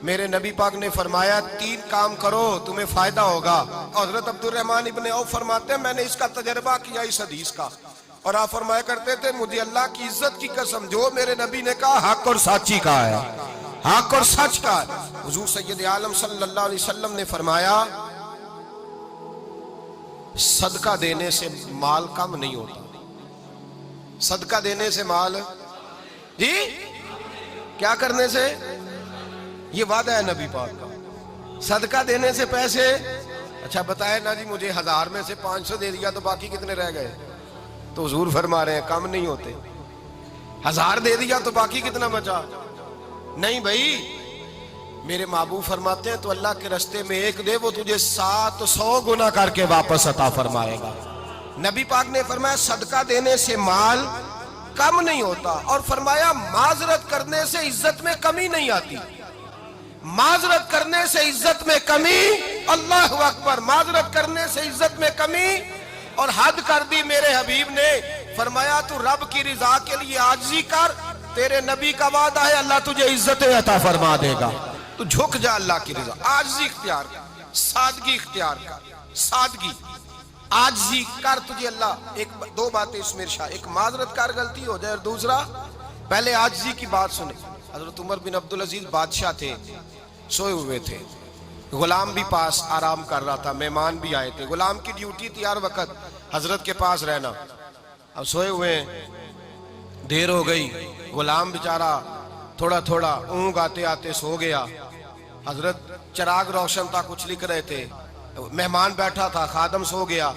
میرے نبی پاک نے فرمایا 3 کام کرو تمہیں فائدہ ہوگا. حضرت عبدالرحمن ابن عوف فرماتے ہیں میں نے اس کا تجربہ کیا اس حدیث کا, اور آپ فرمایا کرتے تھے مجھے اللہ کی عزت کی قسم جو میرے نبی نے کہا حق اور سچی کہا ہے, حق اور سچ کا ہے. حضور سید عالم صلی اللہ علیہ وسلم نے فرمایا صدقہ دینے سے مال کم نہیں ہوتا. صدقہ دینے سے مال جی کیا کرنے سے, یہ وعدہ ہے نبی پاک کا. صدقہ دینے سے پیسے, اچھا بتائے نا جی مجھے 1000 میں سے 500 دے دیا تو باقی کتنے رہ گئے؟ تو حضور فرما رہے ہیں کم نہیں ہوتے. 1000 دے دیا تو باقی کتنا بچا؟ نہیں بھائی, میرے محبوب فرماتے ہیں تو اللہ کے رستے میں 1 دے وہ تجھے 700 گنا کر کے واپس عطا فرمائے گا. نبی پاک نے فرمایا صدقہ دینے سے مال کم نہیں ہوتا, اور فرمایا معذرت کرنے سے عزت میں کمی نہیں آتی. معذرت کرنے سے عزت میں کمی, اللہ اکبر, معذرت کرنے سے عزت میں کمی. اور حد کر دی میرے حبیب نے, فرمایا تو رب کی رضا کے لیے عاجزی کر, تیرے نبی کا وعدہ ہے اللہ تجھے عزت عطا فرما دے گا. تو جھک جا اللہ کی رضا, عاجزی اختیار کر, سادگی اختیار کر, سادگی عاجزی کر, تجھے اللہ 2 باتیں اس میں ارشاد, ایک معذرت کر غلطی ہو جائے, اور دوسرا پہلے عاجزی کی بات سنیں. حضرت عمر بن عبدالعزیز بادشاہ تھے, سوئے ہوئے تھے, غلام بھی پاس آرام کر رہا تھا, مہمان بھی آئے تھے. غلام کی ڈیوٹی تھی ہر وقت حضرت کے پاس رہنا. اب سوئے ہوئے ہیں, دیر ہو گئی, غلام بیچارہ تھوڑا تھوڑا اونگ آتے آتے سو گیا. حضرت چراغ روشن تھا, کچھ لکھ رہے تھے, مہمان بیٹھا تھا, خادم سو گیا.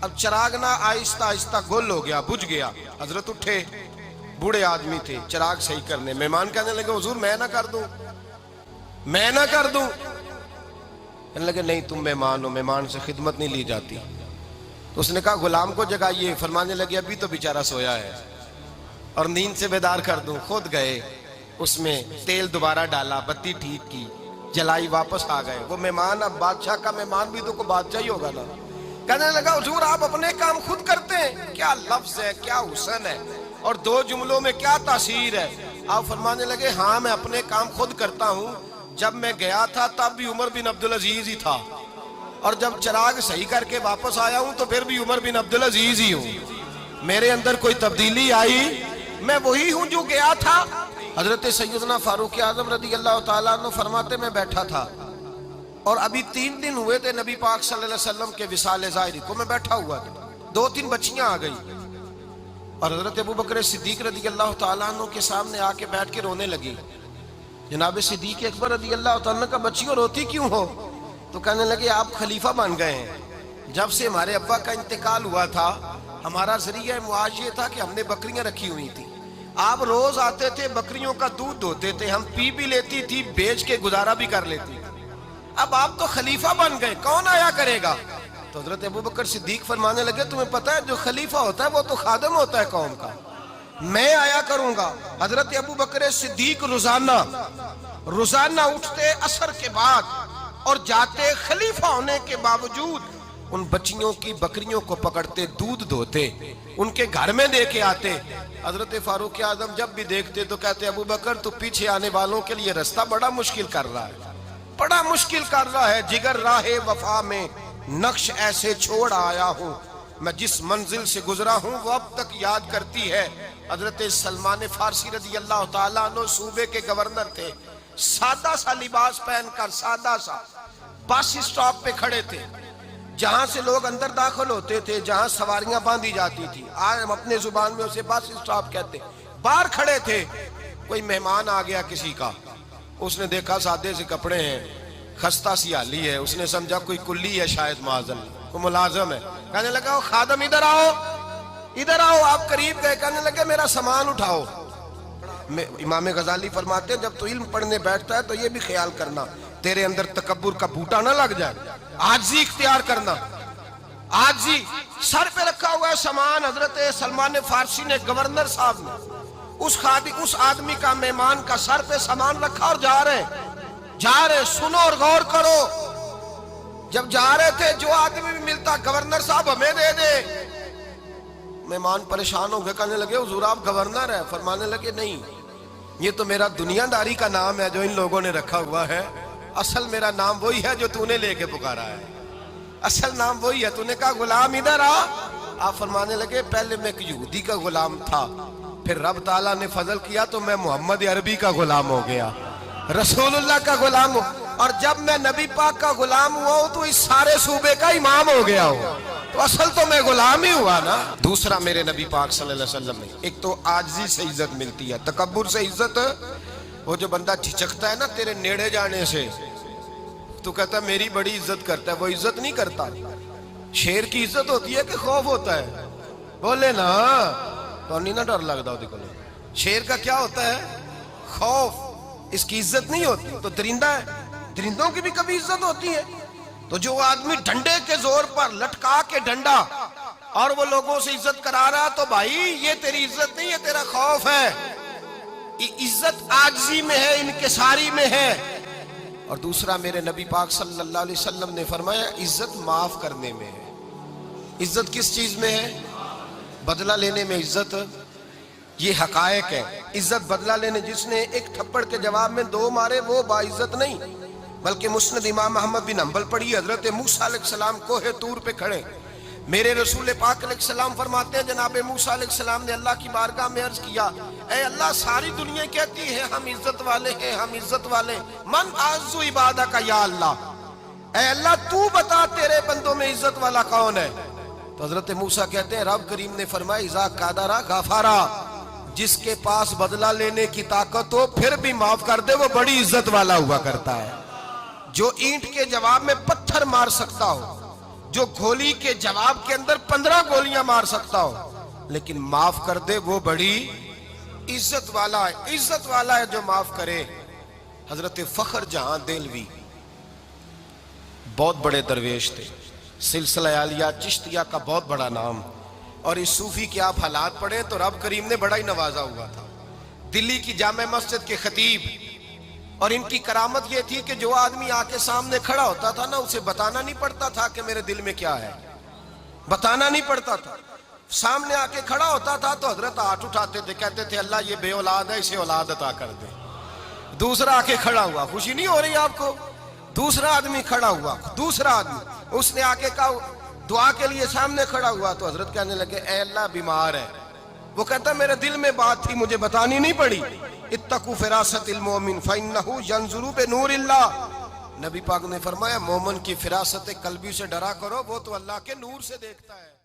اب چراغ نہ آہستہ آہستہ گل ہو گیا, بجھ گیا. حضرت اٹھے, بوڑھے آدمی تھے, چراغ صحیح کرنے. مہمان کہنے لگے حضور میں نہ کر دوں, میں نہ کر دوں. کہنے لگے نہیں تم مہمان ہو, مہمان سے خدمت نہیں لی جاتی. تو اس نے کہا غلام کو جگائیے. فرمانے لگے ابھی تو بیچارہ سویا ہے اور نیند سے بیدار کر دوں. خود گئے, اس میں تیل دوبارہ ڈالا, بتی ٹھیک کی, جلائی, واپس آ گئے. وہ مہمان, اب بادشاہ کا مہمان بھی تو کوئی بادشاہ ہی ہوگا نا. کہنے لگا حضور آپ اپنے کام خود کرتے ہیں, کیا لفظ ہے, کیا حسن ہے, اور 2 جملوں میں کیا تاثیر ہے. آپ فرمانے لگے ہاں میں اپنے کام خود کرتا ہوں. جب میں گیا تھا تب بھی عمر بن عبدالعزیز ہی تھا, اور جب چراغ صحیح کر کے واپس آیا ہوں تو پھر بھی عمر بن عبدالعزیز ہی ہوں. میرے اندر کوئی تبدیلی آئی, میں وہی ہوں جو گیا تھا. حضرت سیدنا فاروق اعظم رضی اللہ تعالیٰ عنہ فرماتے میں بیٹھا تھا, اور ابھی 3 دن ہوئے تھے نبی پاک صلی اللہ علیہ وسلم کے وصال ظاہری کو. میں بیٹھا ہوا تھا, 2-3 بچیاں آ گئی, اور حضرت ابو بکر صدیق رضی اللہ تعالیٰ عنہ کے سامنے آ کے بیٹھ کے رونے لگی. جناب صدیق اکبر رضی اللہ تعالیٰ عنہ کا بچیوں روتی کیوں ہو؟ تو کہنے لگے آپ خلیفہ بن گئے ہیں. جب سے ہمارے ابا کا انتقال ہوا تھا ہمارا ذریعہ معاش یہ تھا کہ ہم نے بکریاں رکھی ہوئی تھی. آپ روز آتے تھے, بکریوں کا دودھ دھوتے تھے, ہم پی بھی لیتی تھی, بیچ کے گزارا بھی کر لیتی. اب آپ تو خلیفہ بن گئے, کون آیا کرے گا؟ تو حضرت ابو بکر صدیق فرمانے لگے تمہیں پتہ ہے جو خلیفہ ہوتا ہے وہ تو خادم ہوتا ہے قوم کا, میں آیا کروں گا. حضرت ابو بکر صدیق روزانہ اٹھتے عصر کے بعد اور جاتے, خلیفہ ہونے کے باوجود ان بچیوں کی بکریوں کو پکڑتے, دودھ دھوتے, ان کے گھر میں دے کے آتے. حضرت فاروق اعظم جب بھی دیکھتے تو کہتے ابو بکر تو پیچھے آنے والوں کے لیے راستہ بڑا مشکل کر رہا ہے, بڑا مشکل کر رہا ہے. جگر راہ وفا میں نقش ایسے چھوڑ آیا ہوں, میں جس منزل سے گزرا ہوں وہ اب تک یاد کرتی ہے. حضرت سلمان فارسی رضی اللہ تعالیٰ عنہ صوبے کے گورنر تھے, سادہ سا لباس پہن کر, سادہ سا, بس اسٹاپ پہ کھڑے تھے, جہاں سے لوگ اندر داخل ہوتے تھے, جہاں سواریاں باندھی جاتی تھی, آج ہم اپنے زبان میں اسے بس اسٹاپ کہتے. باہر کھڑے تھے, کوئی مہمان آ گیا کسی کا, اس نے دیکھا سادے سے کپڑے ہیں, خستہ سی حالی ہے, اس نے سمجھا کوئی کلی ہے شاید, معاذ اللہ کوئی ملازم ہے. کہنے لگا خادم ادھر آؤ, ادھر آؤ. آپ قریب گئے, کہنے لگے میرا سامان اٹھاؤ. امام غزالی فرماتے ہیں جب تو علم پڑھنے بیٹھتا ہے تو یہ بھی خیال کرنا تیرے اندر تکبر کا بوٹا نہ لگ جائے, عاجزی اختیار کرنا. عاجزی, سر پہ رکھا ہوا ہے سامان. حضرت سلمان فارسی نے, گورنر صاحب نے, اس آدمی کا, مہمان کا سر پہ سامان رکھا اور جا رہے. سنو اور غور کرو. جب جا رہے تھے جو آدمی بھی ملتا گورنر صاحب ہمیں دے دے. مہمان پریشان ہو گئے, کہنے لگے حضور آپ گورنر ہیں؟ فرمانے لگے نہیں, یہ تو میرا دنیا داری کا نام ہے جو ان لوگوں نے رکھا ہوا ہے، اصل میرا نام وہی ہے جو تو نے لے کے پکارا ہے، اصل نام وہی ہے۔ تو نے کہا غلام ادھر آ، آپ فرمانے لگے پہلے میں ایک یہودی کا غلام تھا، پھر رب تعالیٰ نے فضل کیا تو میں محمد عربی کا غلام ہو گیا، رسول اللہ کا غلام ہوں، اور جب میں نبی پاک کا غلام ہوا ہوں تو اس سارے صوبے کا امام ہو گیا ہوں، تو اصل تو میں غلام ہی ہوا نا۔ دوسرا میرے نبی پاک صلی اللہ علیہ وسلم نے ایک تو عاجزی سے عزت ملتی ہے، تکبر سے عزت، وہ جو بندہ جھجکتا ہے نا تیرے نیڑے جانے سے، تو کہتا ہے میری بڑی عزت کرتا ہے، وہ عزت نہیں کرتا۔ شیر کی عزت ہوتی ہے کہ خوف ہوتا ہے؟ بولے نا تو نہیں نہ ڈر لگتا ہوتی کو۔ شیر کا کیا ہوتا ہے؟ خوف، اس کی عزت نہیں ہوتی۔ تو درندہ ہے، درندوں کی بھی کبھی عزت ہوتی ہے؟ تو جو آدمی ڈنڈے کے زور پر لٹکا کے ڈنڈا اور وہ لوگوں سے عزت کرا رہا، تو بھائی یہ تیری عزت نہیں ہے، تیرا خوف ہے۔ عزت عاجزی میں ہے، انکساری میں ہے۔ اور دوسرا میرے نبی پاک صلی اللہ علیہ وسلم نے فرمایا عزت معاف کرنے میں ہے۔ عزت کس چیز میں ہے؟ بدلہ لینے میں عزت، یہ حقائق ہے۔ عزت بدلہ لینے، جس نے ایک تھپڑ کے جواب میں 2 مارے وہ باعزت نہیں، بلکہ مسند امام احمد بن حنبل پڑھی، حضرت موسیٰ علیہ السلام کوہ طور پہ کھڑے، میرے رسول پاک علیہ السلام فرماتے ہیں جناب موسیٰ علیہ السلام نے اللہ کی بارگاہ میں عرض کیا، اے اللہ ساری دنیا کہتی ہے ہم عزت والے ہیں، ہم عزت والے، من اعز عبادک یا اللہ، اے اللہ تو بتا تیرے بندوں میں عزت والا کون ہے؟ تو حضرت موسیٰ کہتے ہیں رب کریم نے فرمایا اذا قادر غفارا، جس کے پاس بدلہ لینے کی طاقت ہو پھر بھی معاف کر دے وہ بڑی عزت والا ہوا کرتا ہے۔ جو اینٹ کے جواب میں پتھر مار سکتا ہو، جو گولی کے جواب کے اندر 15 گولیاں مار سکتا ہو، لیکن معاف کر دے وہ بڑی عزت والا ہے۔ عزت والا ہے جو معاف کرے۔ حضرت فخر جہاں دہلوی بہت بڑے درویش تھے، سلسلہ عالیہ چشتیہ کا بہت بڑا نام، اور اس صوفی کے آپ حالات پڑھیں تو رب کریم نے بڑا ہی نوازا ہوا تھا۔ دلی کی جامع مسجد کے خطیب، اور ان کی کرامت یہ تھی کہ جو آدمی آ کے سامنے کھڑا ہوتا تھا نا اسے بتانا نہیں پڑتا تھا کہ میرے دل میں کیا ہے، بتانا نہیں پڑتا تھا۔ سامنے آ کے کھڑا ہوتا تھا تو حضرت ہاتھ اٹھاتے تھے، کہتے تھے اللہ یہ بے اولاد ہے، اسے اولاد عطا کر دے۔ دوسرا آ کے کھڑا ہوا، خوشی نہیں ہو رہی آپ کو؟ دوسرا آدمی کھڑا ہوا، دوسرا آدمی، اس نے آ کے کہا دعا کے لیے سامنے کھڑا ہوا تو حضرت کہنے لگے اے اللہ بیمار ہے، وہ کہتا میرے دل میں بات تھی مجھے بتانی نہیں پڑی، اتقوا فراست المومن فإنہ ینظر بنور اللہ، نبی پاک نے فرمایا مومن کی فراست قلبی سے ڈرا کرو، وہ تو اللہ کے نور سے دیکھتا ہے۔